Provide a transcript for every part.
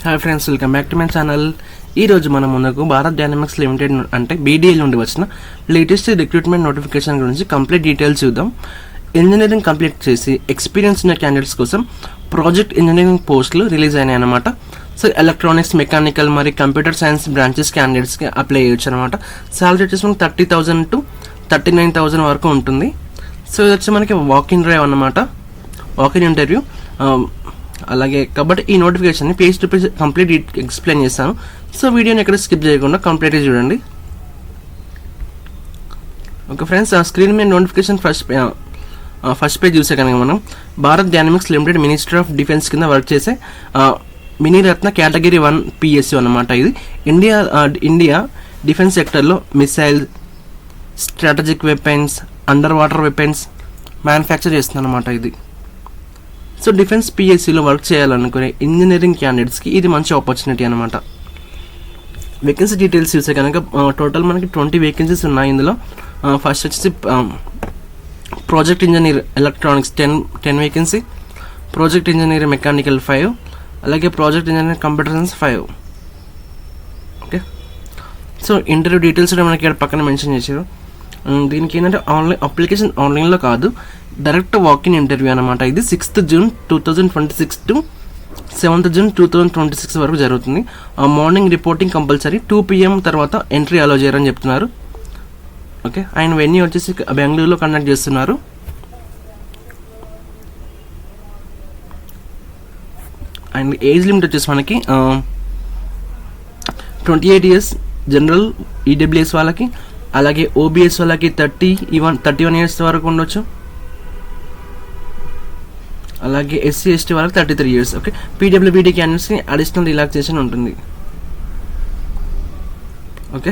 Hi friends, welcome back to my channel. ఈరోజు మన ముందుకు భారత్ డైనమిక్స్ లిమిటెడ్ అంటే బీడీఎల్ నుండి వచ్చిన లేటెస్ట్ రిక్రూట్మెంట్ నోటిఫికేషన్ గురించి కంప్లీట్ డీటెయిల్స్ చూద్దాం. ఇంజనీరింగ్ కంప్లీట్ చేసి ఎక్స్పీరియన్స్ ఉన్న క్యాండిడేట్స్ కోసం ప్రాజెక్ట్ ఇంజనీరింగ్ పోస్టులు రిలీజ్ అయినాయి అనమాట. సో ఎలక్ట్రానిక్స్, మెకానికల్ మరియు కంప్యూటర్ సైన్స్ బ్రాంచెస్ క్యాండిడేట్స్కి అప్లై చేయొచ్చు అనమాట. శాలరీ వచ్చేసి మనకి 30,000 to 39,000 వరకు ఉంటుంది. సో ఇది వచ్చి మనకి వాకిన్ డ్రైవ్ అన్నమాట, వాకిన్ ఇంటర్వ్యూ. అలాగే కాబట్టి ఈ నోటిఫికేషన్ని page to page complete explain చేస్తాను. సో వీడియోని ఎక్కడ స్కిప్ చేయకుండా కంప్లీట్గా చూడండి. ఓకే ఫ్రెండ్స్, స్క్రీన్ మీద నోటిఫికేషన్ ఫస్ట్ పేజ్ చూసే కనుక మనం Bharat dynamics limited ministry of defence కింద వర్క్ చేసే మినీరత్న కేటగిరీ 1 PSU అన్నమాట. ఇది ఇండియా డిఫెన్స్ సెక్టర్లో missile, strategic weapons, under water weapons manufacture చేస్తుంది అనమాట ఇది. సో డిఫెన్స్ PSCలో వర్క్ చేయాలనుకునే ఇంజనీరింగ్ క్యాండిడేట్స్కి ఇది మంచి ఆపర్చునిటీ అనమాట. వేకెన్సీ డీటెయిల్స్ చూసే కనుక టోటల్ మనకి 20 వేకెన్సీస్ ఉన్నాయి. ఇందులో ఫస్ట్ వచ్చేసి project engineer electronics 10 vacancy, project engineer mechanical 5, అలాగే project engineer computer science 5. Okay, so interview details కూడా మనకి ఇక్కడ పక్కన మెన్షన్ చేశారు. దీనికి ఏంటంటే అప్లికేషన్ ఆన్లైన్లో కాదు, డైరెక్ట్ వాకిన్ ఇంటర్వ్యూ అనమాట. ఇది 6th June 2026 to 7th June 2026 వరకు జరుగుతుంది. మార్నింగ్ రిపోర్టింగ్ కంపల్సరీ, 2 PM తర్వాత ఎంట్రీ అలో చేయరని చెప్తున్నారు. ఓకే, ఆయన వెన్యూ వచ్చేసి బెంగళూరులో కండక్ట్ చేస్తున్నారు. అండ్ ఏజ్ లిమిట్ వచ్చేసి మనకి 28 years జనరల్ EWS వాళ్ళకి, అలాగే OBS వాళ్ళకి 31 years వరకు ఉండొచ్చు, అలాగే SC ST వాళ్ళకి 33 years. ఓకే, PWBD క్యాండిడేట్స్కి అడిషనల్ రిలాక్సేషన్ ఉంటుంది. ఓకే,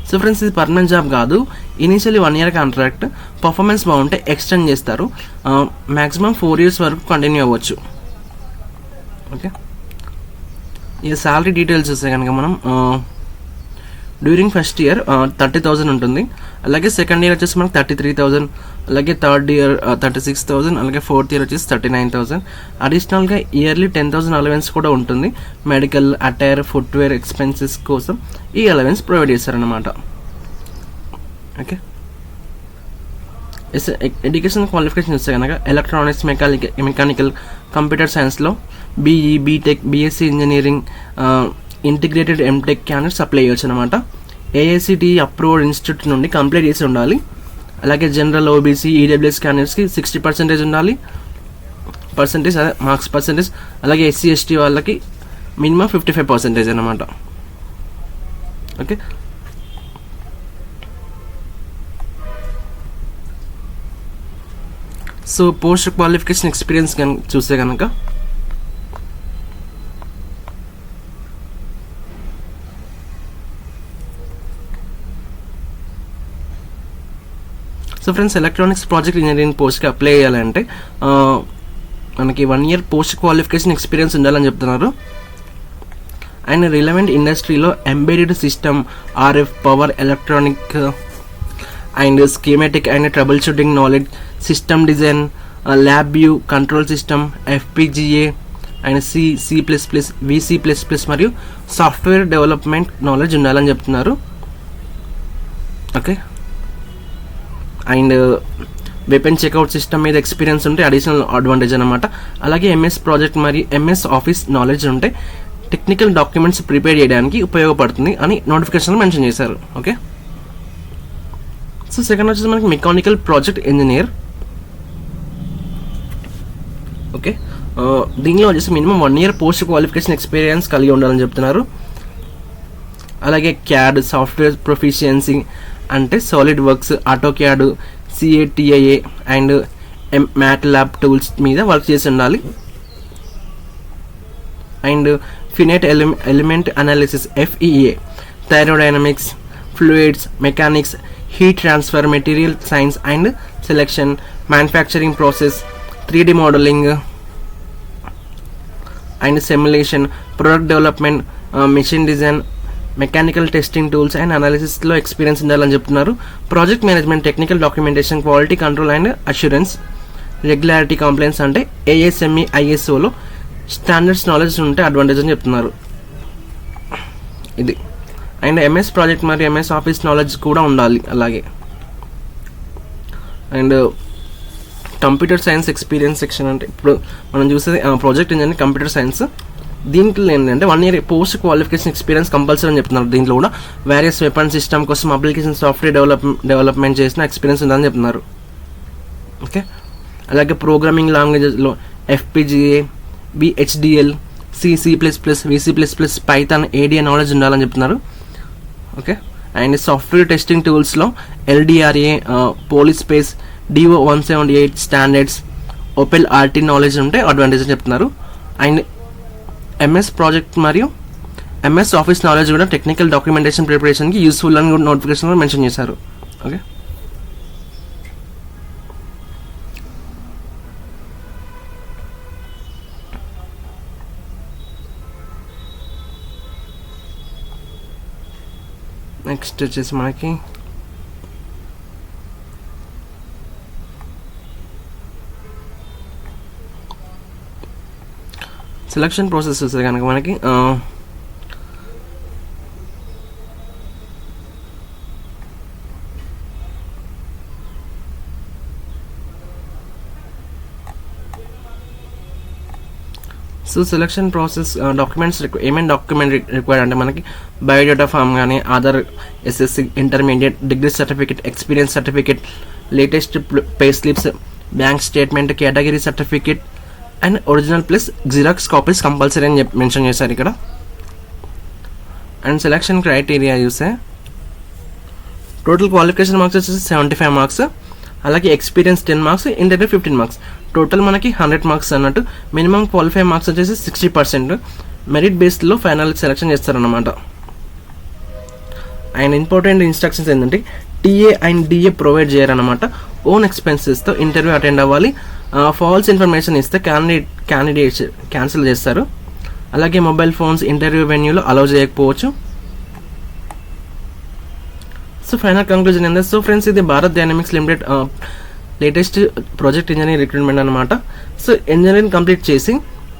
సో ఫ్రెండ్స్ ఇది పర్మనెంట్ జాబ్ కాదు, ఇనీషియల్లీ 1 year కాంట్రాక్ట్. పర్ఫార్మెన్స్ బాగుంటే ఎక్స్టెండ్ చేస్తారు, మ్యాక్సిమం 4 years వరకు కంటిన్యూ అవ్వచ్చు. ఓకే, ఈ శాలరీ డీటెయిల్స్ వస్తే కనుక మనం డ్యూరింగ్ ఫస్ట్ ఇయర్ 30,000 ఉంటుంది, అలాగే సెకండ్ ఇయర్ వచ్చేసి మనకి 33,000, అలాగే థర్డ్ ఇయర్ 36,000, అలాగే ఫోర్త్ ఇయర్ వచ్చేసి 39,000. అడిషనల్గా ఇయర్లీ 10,000 అలవెన్స్ కూడా ఉంటుంది. మెడికల్, అటైర్, ఫుట్వేర్ ఎక్స్పెన్సెస్ కోసం ఈ అలవెన్స్ ప్రొవైడ్ చేస్తారనమాట. ఓకే, ఎడ్యుకేషన్ క్వాలిఫికేషన్ వస్తే కనుక ఎలక్ట్రానిక్స్, మెకానికల్, కంప్యూటర్ సైన్స్లో BE, BTech, BSc engineering, integrated MTech candidates apply చేయొచ్చు అనమాట. AICTE అప్రూవ్డ్ ఇన్స్టిట్యూట్ నుండి కంప్లీట్ చేసి ఉండాలి. అలాగే జనరల్, OBC, EWS క్యాండిడేట్స్కి 60% ఉండాలి, అదే మార్క్స్ పర్సెంటేజ్. అలాగే SC ST వాళ్ళకి మినిమం 55% అనమాట. Okay, so post qualification experience చూస్తే కనుక so friends, electronics project engineering పోస్ట్కి అప్లై చేయాలంటే మనకి 1 year పోస్ట్ క్వాలిఫికేషన్ ఎక్స్పీరియన్స్ ఉండాలని చెప్తున్నారు. అండ్ రిలవెంట్ ఇండస్ట్రీలో embedded system, RF, power, electronic and schematic and troubleshooting knowledge, system design, lab view, control system, FPGA and C++, VC++ మరియు software development knowledge ఉండాలని చెప్తున్నారు. Okay, and weapon checkout system మీద experience ఉంటే additional advantage అనమాట. అలాగే MS project మరియు MS office knowledge ఉంటే technical documents prepare చేయడానికి ఉపయోగపడుతుంది అని నోటిఫికేషన్లో మెన్షన్ చేశారు. ఓకే, సో సెకండ్ వచ్చేసి మనకి మెకానికల్ ప్రాజెక్ట్ ఇంజనీర్. ఓకే, దీనిలో వచ్చేసి minimum 1 year post qualification experience కలిగి ఉండాలని చెప్తున్నారు. అలాగే CAD సాఫ్ట్వేర్ ప్రొఫిషియన్సీ అంటే SolidWorks, AutoCAD, CATIA and MATLAB tools మీద వర్క్ చేసి ఉండాలి. And finite element analysis FEA, thermodynamics, fluids mechanics, heat transfer, material science and selection, manufacturing process, 3D modelling and simulation, product development, machine design, mechanical testing tools and అనాలిసిస్లో experience ఉండాలని చెప్తున్నారు. Project management, technical documentation, quality control and assurance, regularity, complaints అంటే ASME ISOలో standards knowledge ఉంటే advantage అని చెప్తున్నారు. ఇది and MS project మరియు MS office knowledge కూడా ఉండాలి. అలాగే and computer science experience section అంటే ఇప్పుడు మనం చూసేది ప్రాజెక్ట్ ఇంజనీరింగ్ కంప్యూటర్ సైన్స్. దీంట్లో ఏంటంటే 1 year post qualification experience compulsory అని చెప్తున్నారు. దీంట్లో కూడా వేరియస్ వెపన్ సిస్టమ్ కోసం అప్లికేషన్ సాఫ్ట్వేర్ డెవలప్మెంట్ చేసిన ఎక్స్పీరియన్స్ ఉందని చెప్తున్నారు. ఓకే, అలాగే ప్రోగ్రామింగ్ లాంగ్వేజెస్లో FPGA, VHDL, C++, VC++, Python, ADA knowledge ఉండాలని చెప్తున్నారు. ఓకే, అండ్ సాఫ్ట్వేర్ టెస్టింగ్ టూల్స్లో LDRA, Polyspace, DO-178 standards, Opel RT knowledge ఉంటే అడ్వాంటేజ్ అని చెప్తున్నారు. అండ్ MS ప్రాజెక్ట్ మరియు MS ఆఫీస్ నాలెడ్జ్ కూడా టెక్నికల్ డాక్యుమెంటేషన్ ప్రిపరేషన్కి యూస్ఫుల్ అని కూడా నోటిఫికేషన్లో మెన్షన్ చేశారు. ఓకే, నెక్స్ట్ వచ్చేసి మనకి సెలక్షన్ ప్రాసెస్ వస్తే కనుక మనకి సో సెలక్షన్ ప్రాసెస్ డాక్యుమెంట్స్ ఏమేమి డాక్యుమెంట్ రిక్వైర్డ్ అంటే మనకి బయోడేటా ఫామ్ కానీ Aadhaar, SSC, intermediate, degree certificate, experience certificate, latest pay slips, bank statement, category certificate and original plus xerox copies compulsory అని మెన్షన్ చేశారు ఇక్కడ. అండ్ సెలక్షన్ క్రైటీరియా చూస్తే total qualification marks వచ్చేసి 75 marks, అలాగే experience 10 marks, interview 15 marks, total మనకి 100 marks అన్నట్టు. Minimum qualify marks వచ్చేసి 60%. Merit బేస్లో ఫైనల్ సెలెక్షన్ చేస్తారన్నమాట. అండ్ ఇంపార్టెంట్ ఇన్స్ట్రక్షన్స్ ఏంటంటే TA అండ్ DA ప్రొవైడ్ చేయాలన్నమాట. ఓన్ ఎక్స్పెన్సెస్తో ఇంటర్వ్యూ అటెండ్ అవ్వాలి. ఫాల్స్ ఇన్ఫర్మేషన్ ఇస్తే క్యాండిడేట్స్ క్యాన్సిల్ చేస్తారు. అలాగే మొబైల్ ఫోన్స్ ఇంటర్వ్యూ వెన్యూలో అలౌ చేయకపోవచ్చు. సో ఫైనల్ కంక్లూజన్ ఏంటంటే సో ఫ్రెండ్స్ ఇది Bharat dynamics limited latest project engineering recruitment అనమాట. సో ఇంజనీరింగ్ కంప్లీట్ చేసి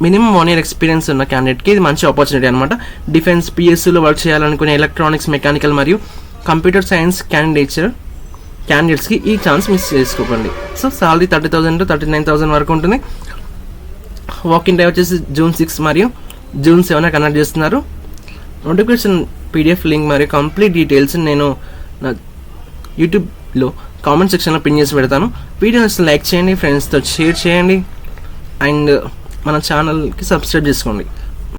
మినిమం 1 year ఎక్స్పీరియన్స్ ఉన్న క్యాండిడేట్కి ఇది మంచి ఆపర్చునిటీ అనమాట. డిఫెన్స్, PSUలో వర్క్ చేయాలనుకునే ఎలక్ట్రానిక్స్, మెకానికల్ మరియు కంప్యూటర్ సైన్స్ క్యాండిడేట్స్కి ఈ ఛాన్స్ మిస్ చేసుకోకండి. సో సాలరీ 30,000 to 39,000 వరకు ఉంటుంది. వాకింగ్ టైం వచ్చేసి June 6 మరియు June 7 కనెక్ట్ చేస్తున్నారు. నోటిఫికేషన్ PDF లింక్ మరియు కంప్లీట్ డీటెయిల్స్ నేను నా యూట్యూబ్లో కామెంట్ సెక్షన్లో పిన్ చేసి పెడతాను. వీడియోని లైక్ చేయండి, ఫ్రెండ్స్తో షేర్ చేయండి అండ్ మన ఛానల్కి సబ్స్క్రైబ్ చేసుకోండి.